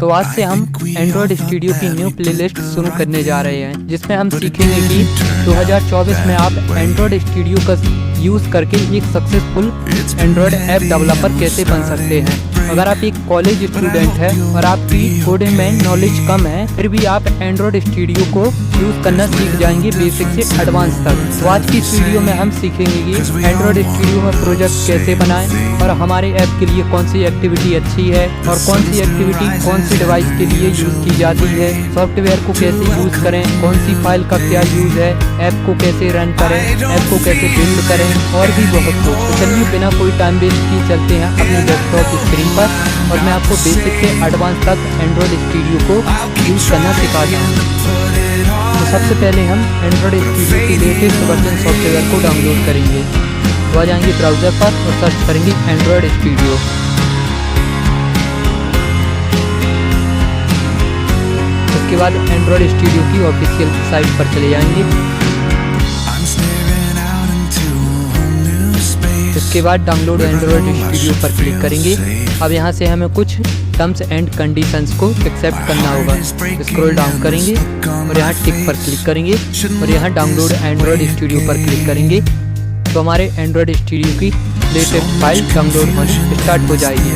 तो आज से हम एंड्रॉयड स्टूडियो की न्यू प्लेलिस्ट शुरू करने जा रहे हैं, जिसमें हम सीखेंगे कि 2024 में आप एंड्रॉयड स्टूडियो का यूज़ करके एक सक्सेसफुल एंड्रॉयड ऐप डेवलपर कैसे बन सकते हैं। अगर आप एक कॉलेज स्टूडेंट है और आपकी कोडिंग में नॉलेज कम है, फिर भी आप एंड्रॉयड स्टूडियो को यूज़ करना सीख जाएंगे बेसिक से एडवांस तक। तो आज की इस वीडियो में हम सीखेंगे कि एंड्रॉयड स्टूडियो में प्रोजेक्ट कैसे बनाएं और हमारे ऐप के लिए कौन सी एक्टिविटी अच्छी है और कौन सी एक्टिविटी कौन सी डिवाइस के लिए यूज़ की जाती है, सॉफ्टवेयर को कैसे यूज़ करें, कौन सी फाइल का क्या यूज़ है, ऐप को कैसे रन करें, ऐप को कैसे बिल्ड करें और भी बहुत कुछ। तो चलिए बिना कोई टाइम वेस्ट किए चलते हैं अपने डेस्कटॉप स्क्रीन पर और मैं आपको बेसिक से एडवांस तक एंड्रॉयड स्टूडियो को यूज़ करना सिखाता हूँ। तो सबसे पहले हम एंड्रॉयड स्टूडियो की लेटेस्ट वर्जन सॉफ्टवेयर को डाउनलोड करेंगे। तो आ जाएंगे ब्राउज़र पर और सर्च करेंगे एंड्रॉयड स्टूडियो। उसके बाद एंड्रॉयड स्टूडियो की ऑफिशियल साइट पर चले जाएंगे। उसके बाद डाउनलोड एंड्रॉयड स्टूडियो पर क्लिक करेंगे। अब यहाँ से हमें कुछ टर्म्स एंड कंडीशंस को एक्सेप्ट करना होगा। स्क्रॉल डाउन करेंगे और यहाँ टिक पर क्लिक करेंगे और यहाँ डाउनलोड एंड्रॉयड स्टूडियो पर क्लिक करेंगे। तो हमारे एंड्रॉयड स्टूडियो की लेटेस्ट फाइल डाउनलोड होनी स्टार्ट हो जाएगी।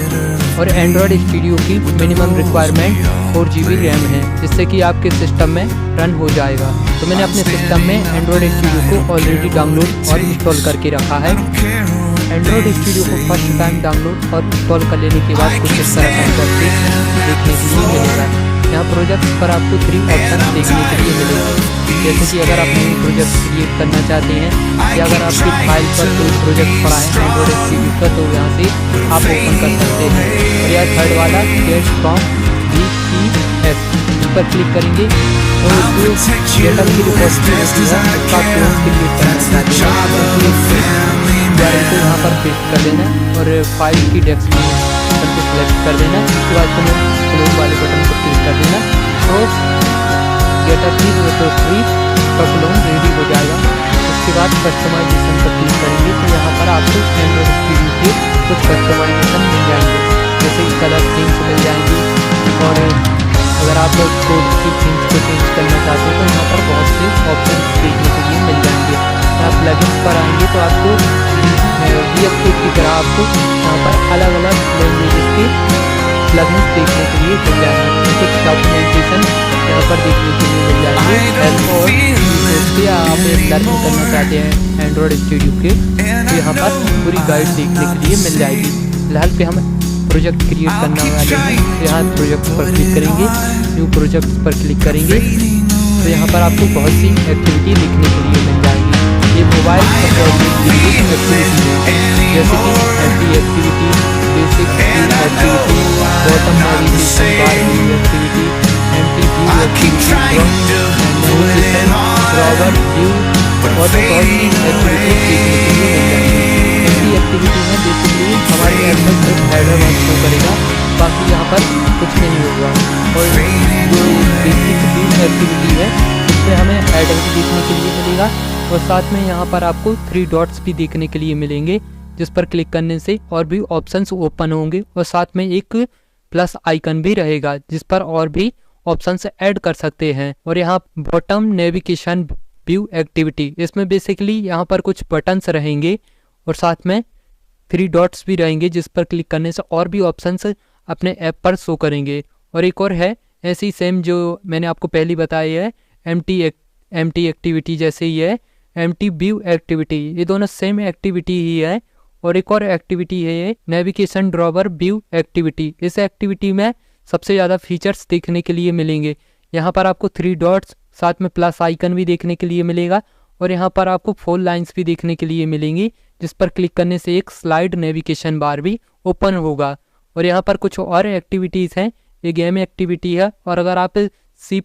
और एंड्रॉयड स्टूडियो की मिनिमम रिक्वायरमेंट 4 GB रैम है, जिससे कि आपके सिस्टम में रन हो जाएगा। तो मैंने अपने सिस्टम में एंड्रॉयड स्टूडियो को ऑलरेडी डाउनलोड और इंस्टॉल करके रखा है। एंड्रॉयड स्टूडियो को फर्स्ट टाइम डाउनलोड और इंस्टॉल कर लेने के बाद कुछ इस तरह का इंटरफेस देखने के लिए मिलेगा। यहाँ प्रोजेक्ट पर आपको 3 ऑप्शन देखने के लिए मिलेंगे, जैसे कि अगर आप नई प्रोजेक्ट क्रिएट करना चाहते हैं या अगर आपकी फाइल पर कोई प्रोजेक्ट पड़ा है एंड्रॉयड स्टूडियो का, तो यहाँ से आप ओपन कर सकते हैं। और यह थर्ड वाला गेट फ्रॉम VPS पर क्लिक करेंगे तो डेटा की रिपोजिटरी उसका क्लोन क्रिएट करना चाहते हैं को यहाँ पर पेस्ट कर देना और फाइल की डेस्क्रिप्शन को सिलेक्ट कर देना। उसके बाद क्लोन वाले बटन को क्लिक कर देना तो डेटा की रिपोजिटरी का क्लोन रेडी हो जाएगा। उसके बाद कस्टमाइजेशन पर क्लिक करेंगे तो यहाँ पर आपको एंड्रॉयड स्टूडियो के कुछ कस्टमाइजेशन मिल जाएंगे, जैसे कलर थीम्स मिल जाएंगी। और अगर आप कोड की थीम्स को चेंज करना चाहते हैं तो यहाँ पर बहुत से ऑप्शन देखने के लिए मिल जाएंगे। आप प्लगइन्स पर आएंगे तो आपको VS Code की तरह आपको यहाँ पर अलग अलग लैंग्वेजेस के प्लगइन्स देखने के लिए मिल जाएंगे। कुछ डॉक्यूमेंटेशन यहाँ पर देखने के लिए मिल जाएंगे। और आप लर्निंग करना चाहते हैं एंड्रॉयड स्टूडियो के तो यहाँ पर पूरी गाइड देखने के लिए मिल जाएगी। फिलहाल पे हम प्रोजेक्ट क्रिएट करना वाले हैं तो यहाँ प्रोजेक्ट पर क्लिक करेंगे, न्यू प्रोजेक्ट पर क्लिक करेंगे तो यहाँ पर आपको बहुत सी एक्टिविटी लिखने के लिए मिल जाएगी। ये मोबाइल एक्टिविटी है, जैसे कि anti activity, basic activity, bottom navigation bar activity, anti view activity, drawer view और बहुत सी एक्टिविटी देखने के लिए मिल जाएगी। एंटी एक्टिविटी में बेसिकली हमारे ऐप में सिर्फ हेडर वन शो करेगा, बाकी यहाँ पर कुछ नहीं होगा। और जो बेसिक व्यू एक्टिविटी है उसमें हमें हेडर भी देखने के लिए मिलेगा और साथ में यहाँ पर आपको 3 डॉट्स भी देखने के लिए मिलेंगे, जिस पर क्लिक करने से और भी ऑप्शंस ओपन होंगे और साथ में एक प्लस आइकन भी रहेगा जिस पर और भी ऑप्शंस ऐड कर सकते हैं। और यहाँ बॉटम नेविगेशन व्यू एक्टिविटी, इसमें बेसिकली यहाँ पर कुछ बटन्स रहेंगे और साथ में 3 डॉट्स भी रहेंगे जिस पर क्लिक करने से और भी ऑप्शंस अपने ऐप पर शो करेंगे। और एक और है ऐसी सेम जो मैंने आपको पहले बताई है एम्प्टी एक्टिविटी जैसे ही है एम्प्टी व्यू एक्टिविटी, ये दोनों सेम एक्टिविटी ही है। और एक और एक्टिविटी है ये नेविगेशन ड्रॉवर व्यू एक्टिविटी। इस एक्टिविटी में सबसे ज़्यादा फीचर्स देखने के लिए मिलेंगे। यहाँ पर आपको 3 डॉट्स साथ में प्लस आइकन भी देखने के लिए मिलेगा और यहाँ पर आपको 4 लाइन्स भी देखने के लिए मिलेंगी, जिस पर क्लिक करने से एक स्लाइड नेविगेशन बार भी ओपन होगा। और यहाँ पर कुछ और एक्टिविटीज़ हैं, ये गेम एक्टिविटी है। और अगर आप C++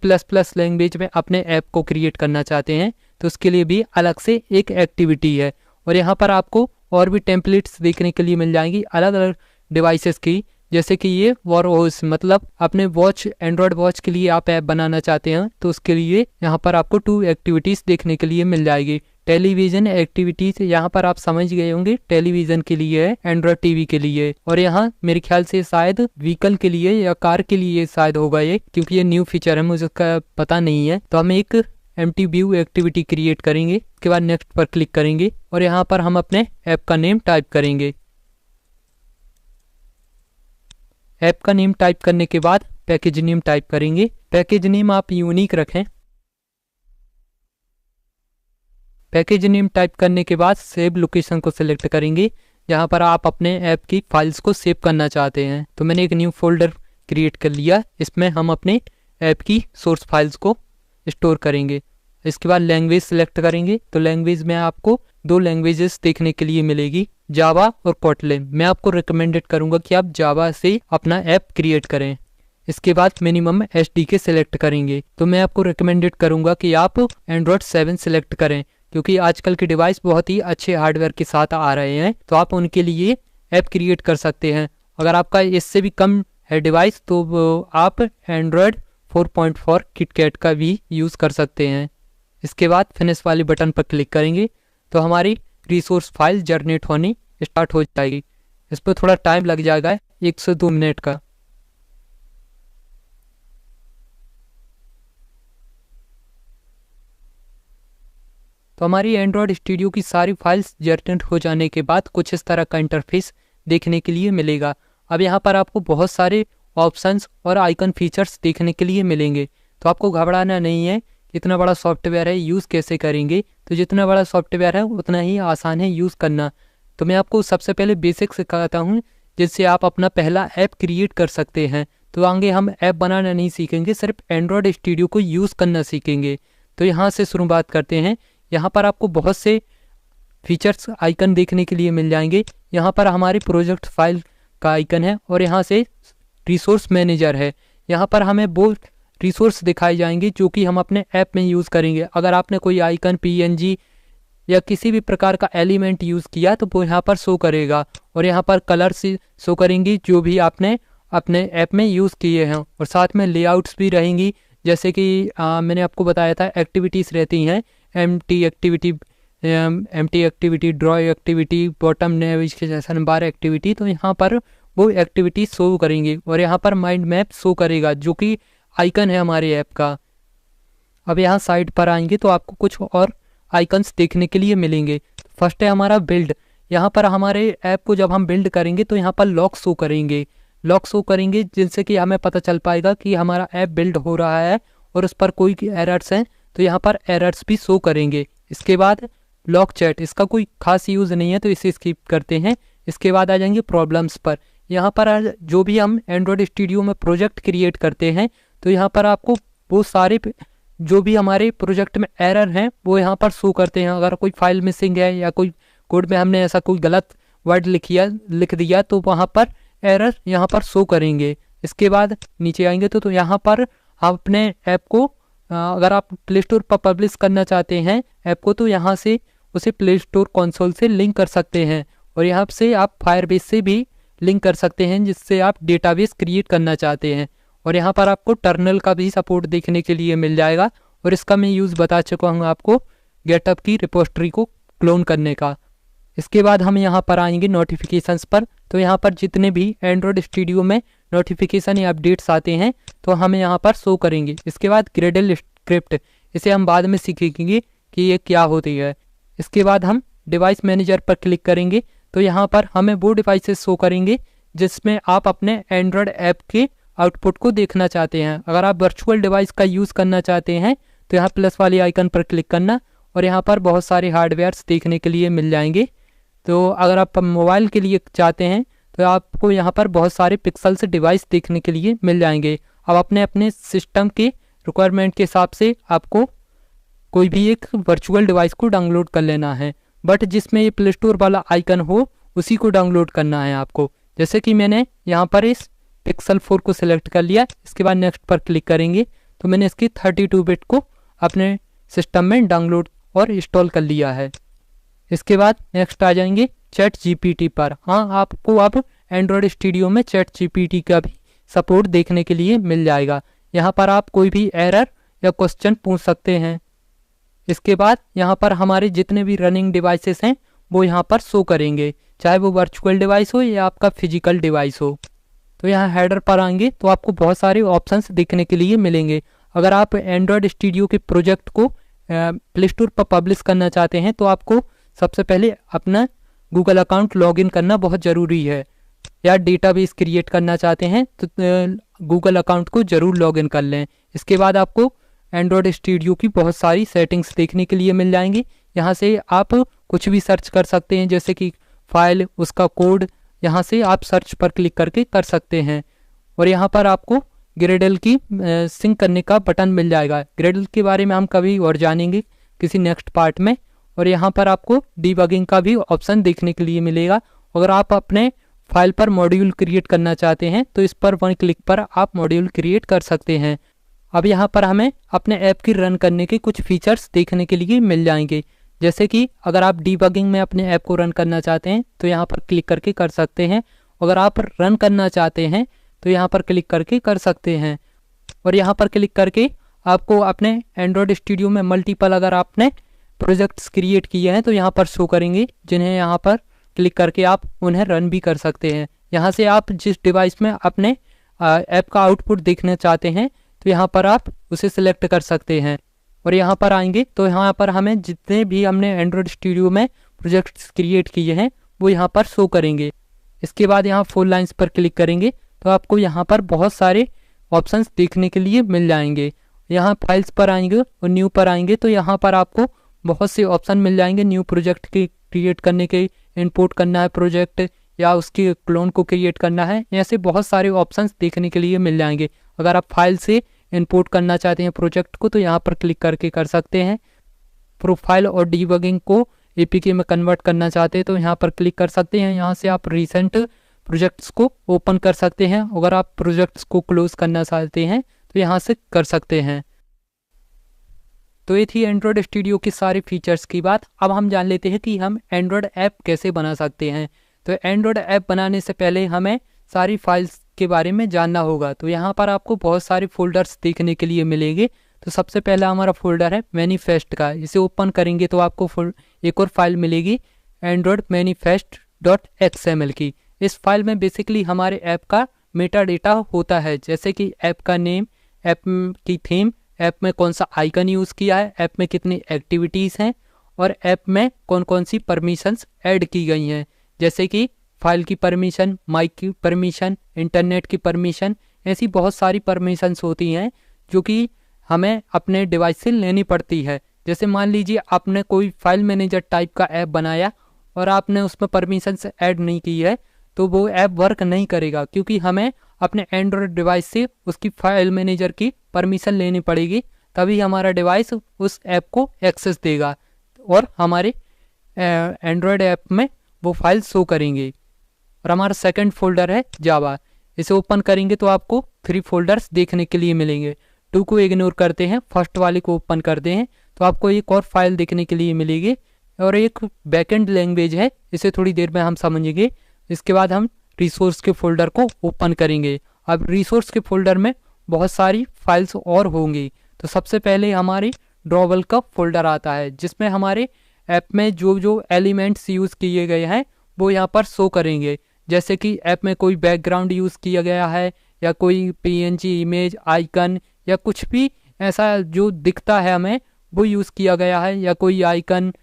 लैंग्वेज में अपने ऐप को क्रिएट करना चाहते हैं तो उसके लिए भी अलग से एक एक्टिविटी है। और यहाँ पर आपको और भी टेम्पलेट्स देखने के लिए मिल जाएंगी अलग अलग डिवाइसेस की, जैसे कि ये वॉच, मतलब अपने वॉच एंड्रॉयड वॉच के लिए आप ऐप बनाना चाहते हैं तो उसके लिए यहाँ पर आपको 2 एक्टिविटीज़ देखने के लिए मिल जाएगी। टेलीविजन एक्टिविटीज, यहाँ पर आप समझ गए होंगे टेलीविजन के लिए है, एंड्रॉयड टीवी के लिए। और यहाँ मेरे ख्याल से शायद व्हीकल के लिए या कार के लिए शायद होगा ये, क्योंकि ये न्यू फीचर है, मुझे उसका पता नहीं है। तो हम एक एम्प्टी व्यू एक्टिविटी क्रिएट करेंगे, उसके बाद नेक्स्ट पर क्लिक करेंगे और यहाँ पर हम अपने ऐप का नेम टाइप करेंगे। ऐप का नेम टाइप करने के बाद पैकेज नेम टाइप करेंगे। पैकेज नेम आप यूनिक रखें। पैकेज नेम टाइप करने के बाद सेव लोकेशन को सिलेक्ट करेंगे, जहाँ पर आप अपने ऐप की फाइल्स को सेव करना चाहते हैं। तो मैंने एक न्यू फोल्डर क्रिएट कर लिया, इसमें हम अपने ऐप की सोर्स फाइल्स को स्टोर करेंगे। इसके बाद लैंग्वेज सिलेक्ट करेंगे। तो लैंग्वेज में आपको 2 लैंग्वेजेस देखने के लिए मिलेगी, जावा और कोटलिन। मैं आपको रिकमेंडेड करूंगा कि आप जावा से अपना ऐप क्रिएट करें। इसके बाद मिनिमम SDK सिलेक्ट करेंगे। तो मैं आपको रिकमेंडेड करूंगा कि आप एंड्रॉयड 7 सिलेक्ट करें, क्योंकि आजकल के डिवाइस बहुत ही अच्छे हार्डवेयर के साथ आ रहे हैं, तो आप उनके लिए ऐप क्रिएट कर सकते हैं। अगर आपका इससे भी कम है डिवाइस तो आप एंड्रॉयड 4.4 किटकैट का भी यूज़ कर सकते हैं। इसके बाद फिनिश वाली बटन पर क्लिक करेंगे तो हमारी रिसोर्स फाइल जनरेट होनी स्टार्ट हो जाएगी। इस पर थोड़ा टाइम लग जाएगा, 1 से 2 मिनट का। तो हमारी एंड्रॉयड स्टूडियो की सारी फाइल्स जनरेट हो जाने के बाद कुछ इस तरह का इंटरफेस देखने के लिए मिलेगा। अब यहाँ पर आपको बहुत सारे ऑप्शंस और आइकन फीचर्स देखने के लिए मिलेंगे, तो आपको घबराना नहीं है। इतना बड़ा सॉफ्टवेयर है, यूज़ कैसे करेंगे? तो जितना बड़ा सॉफ्टवेयर है उतना ही आसान है यूज़ करना। तो मैं आपको सबसे पहले बेसिक सिखाता हूँ, जिससे आप अपना पहला ऐप क्रिएट कर सकते हैं। तो आगे हम ऐप बनाना नहीं सीखेंगे, सिर्फ एंड्रॉयड स्टूडियो को यूज़ करना सीखेंगे। तो यहाँ से शुरुआत करते हैं। यहाँ पर आपको बहुत से फीचर्स आइकन देखने के लिए मिल जाएंगे। यहाँ पर हमारी प्रोजेक्ट फाइल का आइकन है और यहाँ से रिसोर्स मैनेजर है। यहाँ पर हमें वो रिसोर्स दिखाए जाएंगे जो कि हम अपने ऐप में यूज़ करेंगे। अगर आपने कोई आइकन, PNG या किसी भी प्रकार का एलिमेंट यूज़ किया तो वो यहाँ पर शो करेगा, और यहाँ पर कलर्स शो करेंगी जो भी आपने अपने ऐप में यूज़ किए हैं। और साथ में लेआउट्स भी रहेंगी, जैसे कि मैंने आपको बताया था एक्टिविटीज़ रहती हैं, empty activity, draw activity, bottom navigation bar activity. तो यहाँ पर वो एक्टिविटी शो करेंगे और यहाँ पर माइंड मैप शो करेगा जो कि आइकन है हमारे ऐप का। अब यहाँ साइड पर आएंगे तो आपको कुछ और आइकन्स देखने के लिए मिलेंगे। फर्स्ट है हमारा बिल्ड। यहाँ पर हमारे ऐप को जब हम बिल्ड करेंगे तो यहाँ पर लॉक शो करेंगे, जिससे कि हमें पता चल पाएगा कि हमारा ऐप बिल्ड हो रहा है और उस पर कोई एरर्स हैं तो यहाँ पर एरर्स भी शो करेंगे। इसके बाद लॉक चैट, इसका कोई खास यूज़ नहीं है तो इसे स्किप करते हैं। इसके बाद आ जाएंगे प्रॉब्लम्स पर। यहाँ पर जो भी हम एंड्रॉयड स्टूडियो में प्रोजेक्ट क्रिएट करते हैं तो यहाँ पर आपको वो सारे जो भी हमारे प्रोजेक्ट में एरर हैं वो यहाँ पर शो करते हैं। अगर कोई फाइल मिसिंग है या कोई कोड में हमने ऐसा कोई गलत वर्ड लिख दिया तो वहाँ पर एरर यहाँ पर शो करेंगे। इसके बाद नीचे आएंगे तो यहाँ पर हम अपने ऐप को अगर आप प्ले स्टोर पर पब्लिश करना चाहते हैं ऐप को तो यहाँ से उसे प्ले स्टोर कंसोल से लिंक कर सकते हैं, और यहाँ से आप फायरबेस से भी लिंक कर सकते हैं जिससे आप डेटाबेस क्रिएट करना चाहते हैं। और यहाँ पर आपको टर्मिनल का भी सपोर्ट देखने के लिए मिल जाएगा, और इसका मैं यूज़ बता चुका हूँ आपको गेटअप की रिपोजिटरी को क्लोन करने का। इसके बाद हम यहाँ पर आएंगे नोटिफिकेशंस पर। तो यहाँ पर जितने भी एंड्रॉयड स्टूडियो में नोटिफिकेशन या अपडेट्स आते हैं तो हमें यहाँ पर शो करेंगे। इसके बाद ग्रेडल स्क्रिप्ट, इसे हम बाद में सीखेंगे कि ये क्या होती है। इसके बाद हम डिवाइस मैनेजर पर क्लिक करेंगे तो यहाँ पर हमें वो डिवाइसेस शो करेंगे जिसमें आप अपने एंड्रॉयड ऐप के आउटपुट को देखना चाहते हैं। अगर आप वर्चुअल डिवाइस का यूज़ करना चाहते हैं तो यहाँ प्लस वाली आइकन पर क्लिक करना, और यहाँ पर बहुत सारे हार्डवेयर्स देखने के लिए मिल जाएंगे। तो अगर आप मोबाइल के लिए चाहते हैं तो आपको यहाँ पर बहुत सारे पिक्सल्स डिवाइस देखने के लिए मिल जाएंगे। अब अपने अपने सिस्टम के रिक्वायरमेंट के हिसाब से आपको कोई भी एक वर्चुअल डिवाइस को डाउनलोड कर लेना है, बट जिसमें ये प्ले स्टोर वाला आइकन हो उसी को डाउनलोड करना है आपको। जैसे कि मैंने यहाँ पर इस पिक्सल 4 को सिलेक्ट कर लिया। इसके बाद नेक्स्ट पर क्लिक करेंगे तो मैंने इसकी 32 बिट को अपने सिस्टम में डाउनलोड और इंस्टॉल कर लिया है। इसके बाद नेक्स्ट आ जाएंगे चैट GPT पर। हाँ, आपको अब एंड्रॉयड स्टूडियो में चैट GPT का भी सपोर्ट देखने के लिए मिल जाएगा। यहाँ पर आप कोई भी एरर या क्वेश्चन पूछ सकते हैं। इसके बाद यहाँ पर हमारे जितने भी रनिंग डिवाइसेस हैं वो यहाँ पर शो करेंगे, चाहे वो वर्चुअल डिवाइस हो या आपका फिजिकल डिवाइस हो। तो यहाँ हेडर पर आएंगे तो आपको बहुत सारे ऑप्शंस देखने के लिए मिलेंगे। अगर आप एंड्रॉयड स्टूडियो के प्रोजेक्ट को प्ले स्टोर पर पब्लिश करना चाहते हैं तो आपको सबसे पहले अपना गूगल अकाउंट लॉगिन करना बहुत ज़रूरी है, या डेटाबेस क्रिएट करना चाहते हैं तो गूगल अकाउंट को ज़रूर लॉगिन कर लें। इसके बाद आपको एंड्रॉयड स्टूडियो की बहुत सारी सेटिंग्स देखने के लिए मिल जाएंगी। यहाँ से आप कुछ भी सर्च कर सकते हैं, जैसे कि फाइल, उसका कोड, यहाँ से आप सर्च पर क्लिक करके कर सकते हैं। और यहाँ पर आपको ग्रेडल की सिंक करने का बटन मिल जाएगा। ग्रेडल के बारे में हम कभी और जानेंगे किसी नेक्स्ट पार्ट में। और यहाँ पर आपको डीबगिंग का भी ऑप्शन देखने के लिए मिलेगा। अगर आप अपने फाइल पर मॉड्यूल क्रिएट करना चाहते हैं तो इस पर वन क्लिक पर आप मॉड्यूल क्रिएट कर सकते हैं। अब यहाँ पर हमें अपने ऐप की रन करने के कुछ फीचर्स देखने के लिए मिल जाएंगे, जैसे कि अगर आप डीबगिंग में अपने ऐप को रन करना चाहते हैं तो यहाँ पर क्लिक करके कर सकते हैं। अगर आप रन करना चाहते हैं तो यहाँ पर क्लिक करके कर सकते हैं। और यहाँ पर क्लिक करके आपको अपने एंड्रॉयड स्टूडियो में मल्टीपल अगर आपने प्रोजेक्ट्स क्रिएट किए हैं तो यहाँ पर शो करेंगे, जिन्हें यहाँ पर क्लिक करके आप उन्हें रन भी कर सकते हैं। यहाँ से आप जिस डिवाइस में अपने ऐप का आउटपुट देखना चाहते हैं तो यहाँ पर आप उसे सिलेक्ट कर सकते हैं। और यहाँ पर आएंगे तो यहाँ पर हमें जितने भी हमने एंड्रॉयड स्टूडियो में प्रोजेक्ट्स क्रिएट किए हैं वो यहाँ पर शो करेंगे। इसके बाद यहाँ 4 लाइन्स पर क्लिक करेंगे तो आपको यहाँ पर बहुत सारे ऑप्शंस देखने के लिए मिल जाएंगे। यहाँ फाइल्स पर आएंगे और न्यू पर आएंगे तो यहाँ पर आपको बहुत से ऑप्शन मिल जाएंगे। न्यू प्रोजेक्ट के क्रिएट करने के, इंपोर्ट करना है प्रोजेक्ट, या उसके क्लोन को क्रिएट करना है, ऐसे बहुत सारे ऑप्शंस देखने के लिए मिल जाएंगे। अगर आप फाइल से इंपोर्ट करना चाहते हैं प्रोजेक्ट को तो यहाँ पर क्लिक करके कर सकते हैं। प्रोफाइल और डीबगिंग को एपीके में कन्वर्ट करना चाहते हैं तो यहाँ पर क्लिक कर सकते हैं। यहाँ से आप रिसेंट प्रोजेक्ट्स को ओपन कर सकते हैं। अगर आप प्रोजेक्ट्स को क्लोज करना चाहते हैं तो यहाँ से कर सकते हैं। तो ये थी एंड्रॉयड स्टूडियो की सारी फीचर्स की बात। अब हम जान लेते हैं कि हम एंड्रॉयड ऐप कैसे बना सकते हैं। तो एंड्रॉयड ऐप बनाने से पहले हमें सारी फाइल्स के बारे में जानना होगा। तो यहाँ पर आपको बहुत सारे फोल्डर्स देखने के लिए मिलेंगे। तो सबसे पहला हमारा फोल्डर है मैनिफेस्ट का। इसे ओपन करेंगे तो आपको एक और फाइल मिलेगी एंड्रॉयड manifest.xml की। इस फाइल में बेसिकली हमारे ऐप का मेटा डेटा होता है, जैसे कि ऐप का नेम, ऐप की थीम, ऐप में कौन सा आइकन यूज़ किया है, ऐप में कितनी एक्टिविटीज़ हैं और ऐप में कौन कौन सी परमिशंस ऐड की गई हैं, जैसे कि फाइल की परमिशन, माइक की परमिशन, इंटरनेट की परमिशन। ऐसी बहुत सारी परमिशंस होती हैं जो कि हमें अपने डिवाइस से लेनी पड़ती है। जैसे मान लीजिए आपने कोई फाइल मैनेजर टाइप का ऐप बनाया और आपने उसमें परमिशंस ऐड नहीं की है तो वो ऐप वर्क नहीं करेगा, क्योंकि हमें अपने एंड्रॉयड डिवाइस से उसकी फाइल मैनेजर की परमिशन लेनी पड़ेगी, तभी हमारा डिवाइस उस ऐप को एक्सेस देगा और हमारे एंड्रॉयड ऐप में वो फाइल शो करेंगे। और हमारा सेकंड फोल्डर है जावा। इसे ओपन करेंगे तो आपको 3 फोल्डर्स देखने के लिए मिलेंगे। 2 को इग्नोर करते हैं, फर्स्ट वाले को ओपन करते हैं तो आपको एक और फाइल देखने के लिए मिलेगी और एक बैकएंड लैंग्वेज है, इसे थोड़ी देर में हम समझेंगे। इसके बाद हम रिसोर्स के फोल्डर को ओपन करेंगे। अब रिसोर्स के फोल्डर में बहुत सारी फाइल्स और होंगी। तो सबसे पहले हमारी ड्रॉवेल का फोल्डर आता है, जिसमें हमारे ऐप में जो एलिमेंट्स यूज़ किए गए हैं वो यहाँ पर शो करेंगे। जैसे कि ऐप में कोई बैकग्राउंड यूज़ किया गया है या कोई पीएनजी इमेज, आइकन या कुछ भी ऐसा जो दिखता है हमें वो यूज़ किया गया है, या कोई आइकन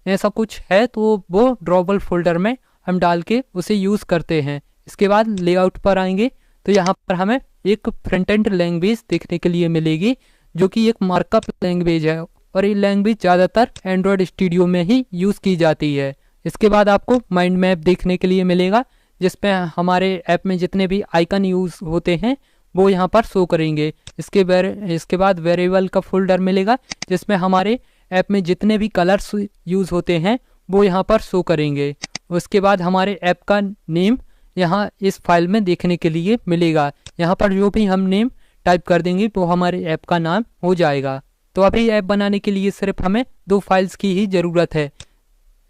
ऐसा कुछ है तो वो ड्रॉवेल फोल्डर में हम डाल के उसे यूज़ करते हैं। इसके बाद लेआउट पर आएंगे तो यहाँ पर हमें एक फ्रंट एंड लैंग्वेज देखने के लिए मिलेगी जो कि एक मार्कअप लैंग्वेज है और ये लैंग्वेज ज़्यादातर एंड्रॉयड स्टूडियो में ही यूज़ की जाती है। इसके बाद आपको माइंड मैप देखने के लिए मिलेगा, जिसमें हमारे ऐप में जितने भी आइकन यूज़ होते हैं वो यहाँ पर शो करेंगे। इसके बाद वेरिएबल का फोल्डर मिलेगा, जिसमें हमारे ऐप में जितने भी कलर्स यूज़ होते हैं वो यहाँ पर शो करेंगे। उसके बाद हमारे ऐप का नेम यहाँ इस फाइल में देखने के लिए मिलेगा। यहाँ पर जो भी हम नेम टाइप कर देंगे तो हमारे ऐप का नाम हो जाएगा। तो अभी ऐप बनाने के लिए सिर्फ हमें 2 फाइल्स की ही ज़रूरत है,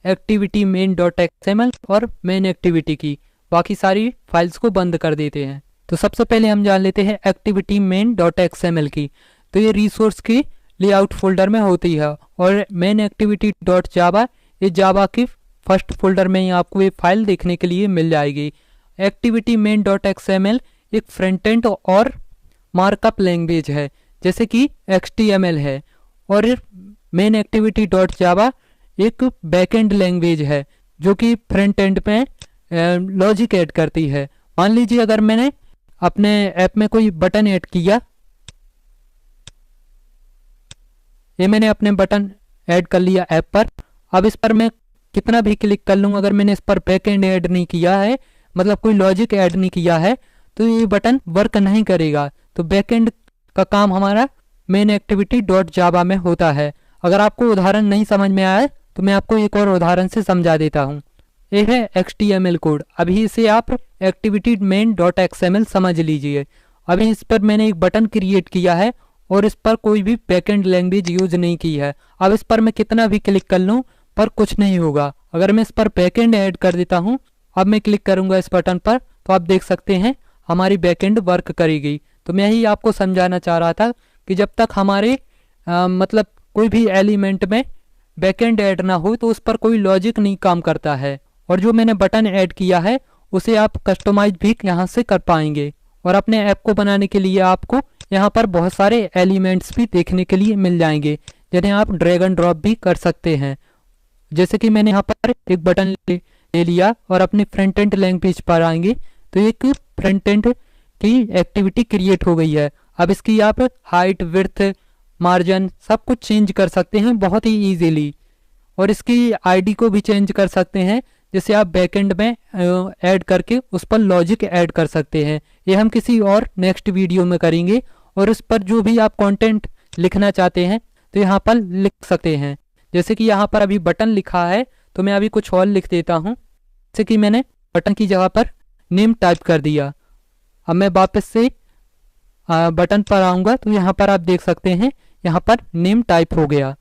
एक्टिविटी main.xml और मेन एक्टिविटी की। बाकी सारी फाइल्स को बंद कर देते हैं। तो सबसे पहले हम जान लेते हैं एक्टिविटी main.xml की। तो ये रिसोर्स की लेआउट फोल्डर में होती है। और मेन एक्टिविटी डॉट जावा, इस जावा की फर्स्ट फोल्डर में ही आपको ये फाइल देखने के लिए मिल जाएगी। एक्टिविटी मेन डॉट XML एक फ्रंट एंड और मार्कअप लैंग्वेज है, जैसे कि HTML है। और मेन एक्टिविटी डॉट जावा एक बैकएंड लैंग्वेज है जो कि फ्रंट एंड में लॉजिक ऐड करती है। मान लीजिए अगर मैंने अपने ऐप में कोई बटन ऐड किया, ये मैंने अपने बटन ऐड कर लिया ऐप पर। अब इस पर मैं कितना भी क्लिक कर लूँ, अगर मैंने इस पर बैकएंड ऐड नहीं किया है, मतलब कोई लॉजिक ऐड नहीं किया है, तो ये बटन वर्क नहीं करेगा। तो बैकएंड का काम हमारा मेन एक्टिविटी डॉट जावा में होता है। अगर आपको उदाहरण नहीं समझ में आया तो मैं आपको एक और उदाहरण से समझा देता हूँ। ये है HTML कोड। अभी इसे आप एक्टिविटी मेन डॉट XML समझ लीजिए। अभी इस पर मैंने एक बटन क्रिएट किया है और इस पर कोई भी बैकएंड लैंग्वेज यूज नहीं की है। अब इस पर मैं कितना भी क्लिक कर लूँ पर कुछ नहीं होगा। अगर मैं इस पर बैकएंड ऐड कर देता हूँ, अब मैं क्लिक करूँगा इस बटन पर, तो आप देख सकते हैं हमारी बैकएंड वर्क करेगी। तो मैं ही आपको समझाना चाह रहा था कि जब तक हमारे मतलब कोई भी एलिमेंट में बैकएंड ऐड ना हो तो उस पर कोई लॉजिक नहीं काम करता है। और जो मैंने बटन ऐड किया है उसे आप कस्टमाइज भी यहाँ से कर पाएंगे। और अपने ऐप को बनाने के लिए आपको यहाँ पर बहुत सारे एलिमेंट्स भी देखने के लिए मिल जाएंगे, जिन्हें आप ड्रैग एंड ड्रॉप भी कर सकते हैं। जैसे कि मैंने यहाँ पर एक बटन ले लिया और अपने फ्रंट एंड लैंग्वेज पर आएंगे तो एक फ्रंट एंड की एक्टिविटी क्रिएट हो गई है। अब इसकी आप हाइट, विड्थ, मार्जिन सब कुछ चेंज कर सकते हैं बहुत ही इजीली। और इसकी आईडी को भी चेंज कर सकते हैं, जिसे आप बैकएंड में ऐड करके उस पर लॉजिक ऐड कर सकते हैं। ये हम किसी और नेक्स्ट वीडियो में करेंगे। और उस पर जो भी आप कंटेंट लिखना चाहते हैं तो यहाँ पर लिख सकते हैं। जैसे कि यहाँ पर अभी बटन लिखा है तो मैं अभी कुछ और लिख देता हूँ। जैसे कि मैंने बटन की जगह पर नेम टाइप कर दिया। अब मैं वापस से बटन पर आऊँगा तो यहाँ पर आप देख सकते हैं यहाँ पर नेम टाइप हो गया।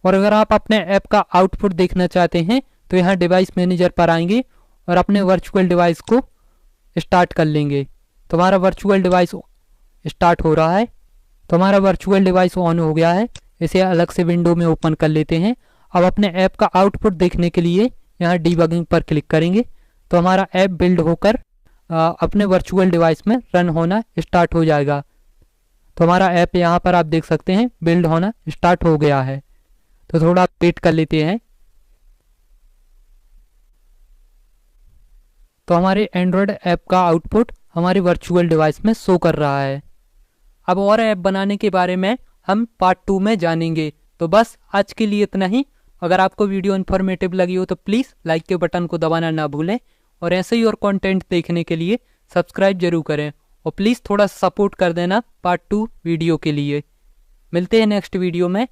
और अगर आप अपने ऐप का आउटपुट देखना चाहते हैं तो यहाँ डिवाइस मैनेजर पर आएंगे और अपने वर्चुअल डिवाइस को स्टार्ट कर लेंगे। तो हमारा वर्चुअल डिवाइस स्टार्ट हो रहा है, तो हमारा वर्चुअल डिवाइस ऑन हो गया है। इसे अलग से विंडो में ओपन कर लेते हैं। अब अपने ऐप का आउटपुट देखने के लिए यहाँ डीबगिंग पर क्लिक करेंगे तो हमारा ऐप बिल्ड होकर अपने वर्चुअल डिवाइस में रन होना स्टार्ट हो जाएगा। तो हमारा ऐप यहाँ पर आप देख सकते हैं बिल्ड होना स्टार्ट हो गया है। तो थोड़ा वेट कर लेते हैं। तो हमारे एंड्रॉयड ऐप का आउटपुट हमारे वर्चुअल डिवाइस में शो कर रहा है। अब और ऐप बनाने के बारे में हम पार्ट 2 में जानेंगे। तो बस आज के लिए इतना ही। अगर आपको वीडियो इन्फॉर्मेटिव लगी हो तो प्लीज़ लाइक के बटन को दबाना ना भूलें। और ऐसे ही और कंटेंट देखने के लिए सब्सक्राइब जरूर करें। और प्लीज़ थोड़ा सपोर्ट कर देना पार्ट 2 वीडियो के लिए। मिलते हैं नेक्स्ट वीडियो में।